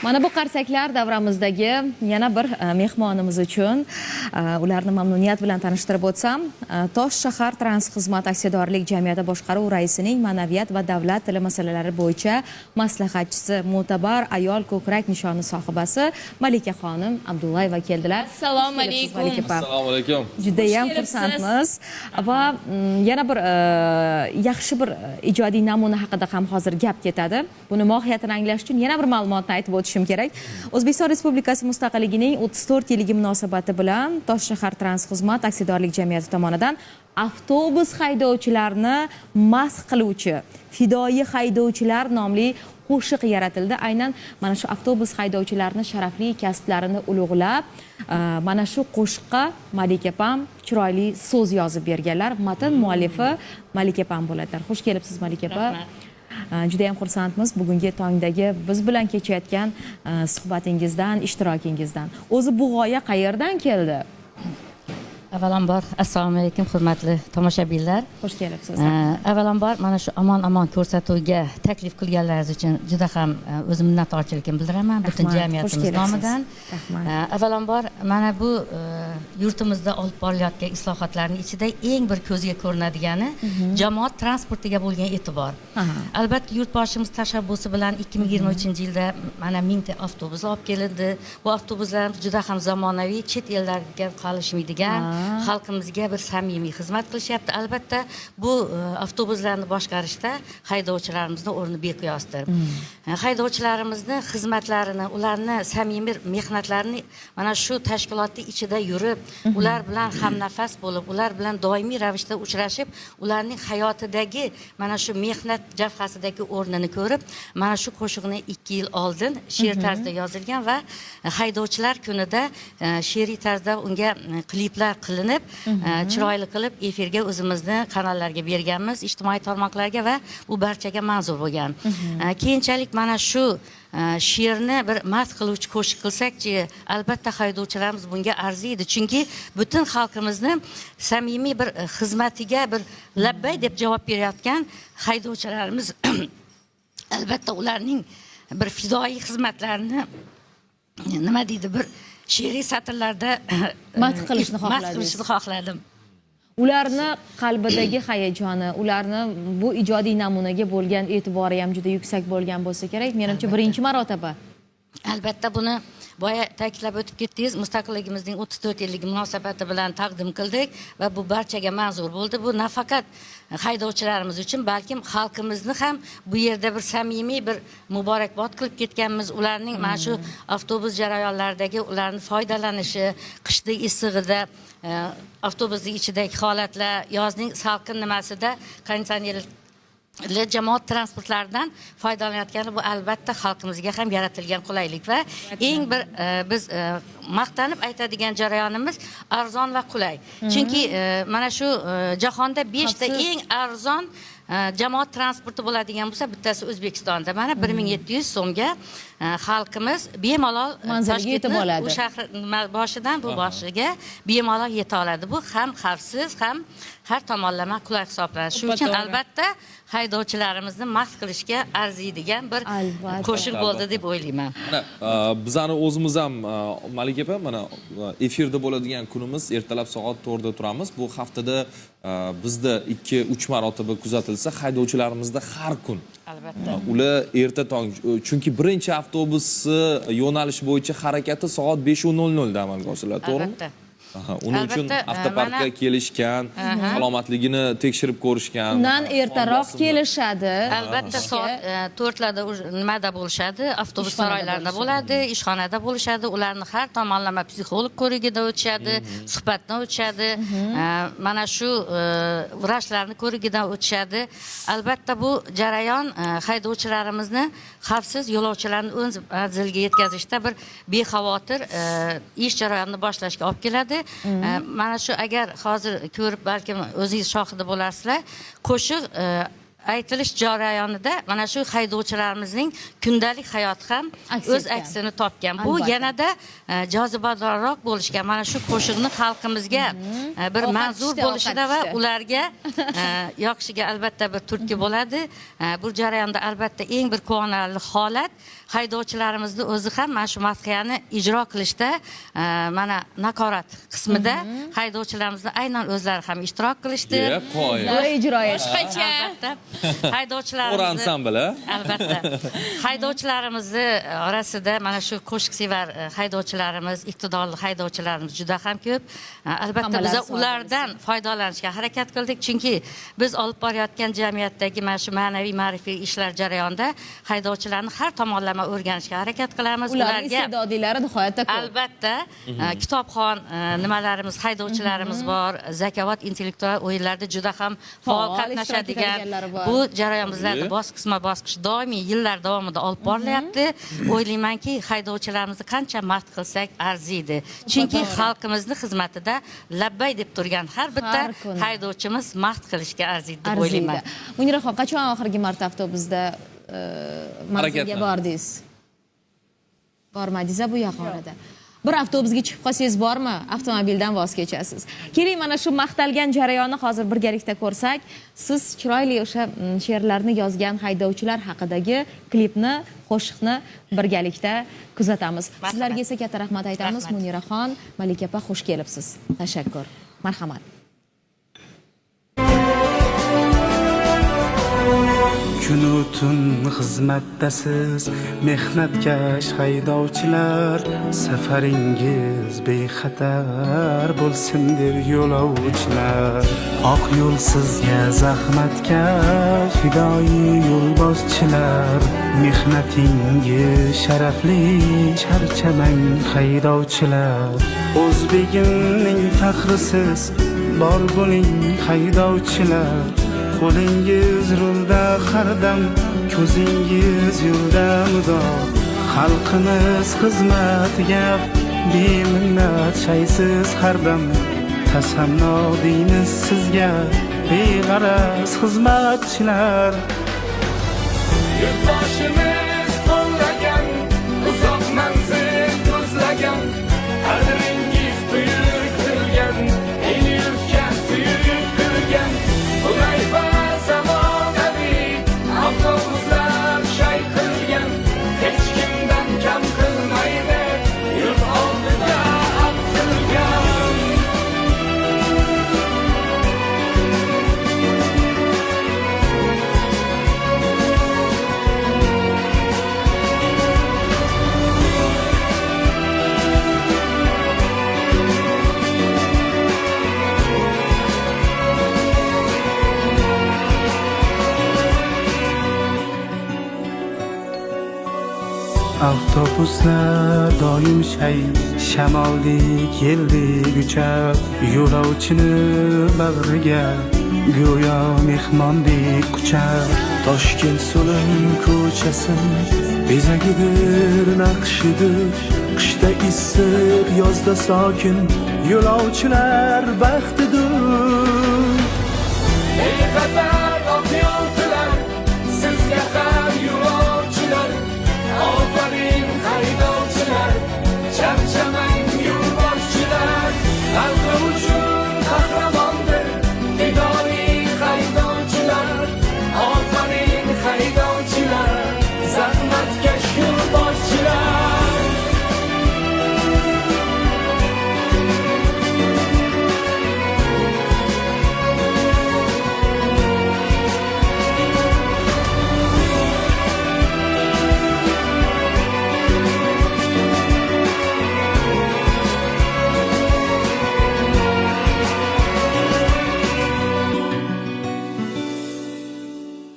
Mana bu qarsaklar davramizdagi yana bir mehmonimiz uchun ularni mamnuniyat bilan tanishtirib o'tsam, Tosh shahar Transxizmat aksiyadorlik jamiyati boshqaruv raisining ma'naviyat va davlat tili masalalari bo'yicha maslahatchisi, mo'tabar ayol ko'krak nishoni sohibasi Malika xonim Abdullayeva keldilar. Assalomu alaykum. Assalomu alaykum. Juda ham xursandmiz va yana bir yaxshi bir ijodiy namuna haqida ham hozir gap ketadi. Buni mohiyatini anglash uchun yana bir ma'lumotni aytib o'tishim kerak. O'zbekiston Respublikasi mustaqilligining 34 yilligi munosabati bilan Tosh shahar Transxizmat aksiyadorlik jamiyati tomonidan avtobus haydovchilarini mast qiluvchi fidoyi haydovchilar nomli qo'shiq yaratildi. Aynan mana shu avtobus haydovchilarini sharafli kasblarini ulug'lab, mana shu qo'shiqqa Malika opam chiroyli so'z yozib berganlar. Matn muallifi Malika opam bo'ladilar. Xush kelibsiz Malika opa. Juda ham xursandmiz bugungi tongdagi biz bilan kechayotgan suhbatingizdan, ishtirokingizdan. O'zi bu g'oya qayerdan keldi? Avvalambor assalomu alaykum hurmatli tomoshabinlar. Xush kelibsiz. Avvalambor mana shu amon ko'rsatuvga taklif qilganlaringiz uchun juda ham o'zim minnatdorchiligim bildiraman butun jamiyatimiz nomidan. Avvalambor mana bu yurtimizda olib borilayotgan islohotlarning ichida eng bir ko'zga ko'rinadigani jamoat transportiga bo'lgan e'tibor. Albatta yurtboshimiz tashabbusi bilan 2023-yilda mana 1000 ta avtobus olib kelindi. Bu avtobuslarimiz juda ham zamonaviy, chet ellarga qolishmaydigan, xalqimizga bir samimiy xizmat qilishyapti. Albatta bu avtobuslarni boshqarishda haydovchilarimizning o'rni beqiyosdir. Haydovchilarimizni xizmatlarini, ularni samimiy mehnatlarini mana shu tashkilotning ichida yurib, ular bilan hamnafas bo'lib, ular bilan doimiy ravishda uchrashib, ularning hayotidagi mana shu mehnat jabhasidagi o'rnini ko'rib, mana shu qo'shiqni 2 yil oldin she'r tarzida yozilgan va haydovchilar kunida she'riy tarzda unga kliplar qilinib, chiroyli qilib efirga o'zimizni kanallarga berganmiz, ijtimoiy tarmoqlarga va u barchaga manzur bo'lgan. Keyinchalik mana shu she'rni bir mast qiluvchi qo'shiq qilsakchi, albatta haydovchilarimiz bunga arziydi. Chunki butun xalqimizni samimiy bir xizmatiga bir labbay deb javob berayotgan haydovchilarimiz albatta ularning bir fidoyi xizmatlarini nima deydi, bir she'riy satrlarda Madh qilishni xohladim. Ularni qalbidagi hayajoni, ularni bu ijodiy namunaga bo'lgan e'tibori ham juda yuksak bo'lgan bo'lsa kerak. Menimcha birinchi marotaba. Albatta buni boya ta'kidlab o'tib ketdingiz, mustaqilligimizning 34 yilligi munosabati bilan taqdim qildik va bu barchaga manzur bo'ldi. Bu nafaqat haydovchilarimiz uchun, balkim xalqimizni ham bu yerda bir samimiy bir muborakbod qilib ketganmiz. Ularning mana shu avtobus jarayonlaridagi ularning foydalanishi, qishning issig'ida avtobusning ichidagi holatlar, yozning salqin nimasida konditsionerli jamoat transportlaridan foydalanayotgani bu albatta xalqimizga ham yaratilgan qulaylik va eng bir biz maqtanib aytadigan jarayonimiz arzon va qulay. Chunki mana shu jahonda 5 ta eng arzon jamoat transporti bo'ladigan bo'lsa, bittasi O'zbekistonda. Mana 1700 so'mga xalqimiz bemalol manzilga yetib oladi. U shahar boshidan bu boshiga bemalol yeta oladi. Bu ham xavfsiz, ham har tomonlama qulay hisoblanadi. Shuning uchun albatta haydovchilarimizni mast qilishga arziydigan bir qo'shiq bo'ldi deb o'ylayman. Bizani o'zimiz ham Malika opa, mana efirda bo'ladigan kunimiz ertalab soat 4 da turamiz. Bu haftada bizda 2-3 marotaba kuzatilsa, haydovchilarimizda har kun. Albatta. Ular erta tong, chunki birinchi avtobus yo'nalish bo'yicha harakati soat 5:00 da amalga oshiriladi, to'g'rimi? Albatta. Uning uchun avtoparkka kelishgan, salomatligini tekshirib ko'rishgan. Undan ertaroq kelishadi. Albatta soat 4larda nimada bo'lishadi, avtobus saroylarida bo'ladi, ishxonada bo'lishadi. Ularni har tomonlama psixolog ko'rigidan o'tishadi, suhbatdan o'tishadi. Mana shu vrachlarni ko'rigidan o'tishadi. Albatta bu jarayon haydovchilarimizni xavfsiz yo'lovchilarni o'z manziliga yetkazishda bir bexavotir ish jarayonini boshlashga olib keladi. Mana shu agar hozir ko'rib balkim o'zingiz shohidi bo'lasizlar, qo'shiq aytilish jarayonida mana shu haydovchilarimizning kundalik hayoti ham Aks o'z etgan. aksini topgan. Bu Albatta. yanada jozibadorroq bo'lishga, mana shu qo'shiqni xalqimizga bir Ovqat manzur pishdi, bo'lishida ovqat va pishdi. ularga yoqishiga albatta bir turtki bo'ladi. Bu jarayonda albatta eng bir quvonarli holat haydovchilarimizni o'zi ham mana shu madhiyani ijro qilishda mana nakorat qismida haydovchilarimizni aynan o'zlari ham ishtirok qilishdi. Qo'ya. O'zlari ijro etdi. Albatta. Haydovchilarimizni Or ansambl, a? albatta. Haydovchilarimizni orasida mana shu qo'shiqsevar haydovchilarimiz, iqtidorli haydovchilarimiz juda ham ko'p. Albatta Hammalar biz sog' ulardan foydalanishga harakat qildik, chunki biz olib borayotgan jamiyatdagi mana shu ma'naviy ma'rifiy ishlar jarayonida haydovchilarni har tomonlama o'rganishga harakat qilamiz. Ularning iste'dodlari nihoyatda ko'p. Albatta kitobxon nimalarimiz, haydovchilarimiz bor. Zakovat intellektual o'yinlarda juda ham faol Faol qatnashadigan. ishtirok etganlari bor. Bu jarayon bizlarda bosqichma-bosqich doimiy yillar davomida olib borilyapti. O'ylaymanki, haydovchilarimizni qancha mard qilsak arziydi. Chunki xalqimizni xizmatida labbay deb turgan har bitta Har kuni. haydovchimiz mard qilishga arziydi deb Arziydi. o'ylayman. Muniraxon, qachon oxirgi marta avtobusda manzilga Harakatlan. bordingiz? Bormadingiz bu yaqinda. Bir avtobusga chiqib qolsangiz bormi? Avtomobildan voz kechasiz. Keling, mana shu maqtalgan jarayonni hozir birgalikda ko'rsak, siz chiroyli o'sha she'rlarni yozgan haydovchilar haqidagi klipni, qo'shiqni birgalikda kuzatamiz. Sizlarga esa katta rahmat aytamiz. Rahmat. Muniraxon, Malika opa, xush kelibsiz. Tashakkur. Marhamat. Kunu tun xizmatdasiz mehnatkash haydovchilar, safaringiz bexatar bo'lsin der yo'lovchilar. Oq yo'l sizga zahmatkash fidoyi yo'lboschilar, mehnatingiz sharafli, charchamang haydovchilar. O'zbegimning faxrisiz bor bo'ling haydovchilar. Qo'lingiz rulda hardam, ko'zingiz yo'lda mudom. Xalqimiz xizmatiga beminnat shaysiz hardam. Tasanno deymiz sizga beg'araz xizmatchilar. Yurtdoshimiz qo'llagan, uzoq manzil ko'zlagan, qadringiz buyuk qilgan, el yurtga suyuk qilgan. Qulay va zamonaviy avtobuslar shay qilgan, hech kimdan kam qilmaydi, yurt oldida afv qilgan. Avtobuslar doim shay, shamoldek yeldek uchar, yo'lovchini bag'riga go'yo mehmondek quchar. Toshkent so'lim ko'chasi bezagidir, naqshidir, qishda issiq, yozda sokin, yo'lovchilar baxtidir.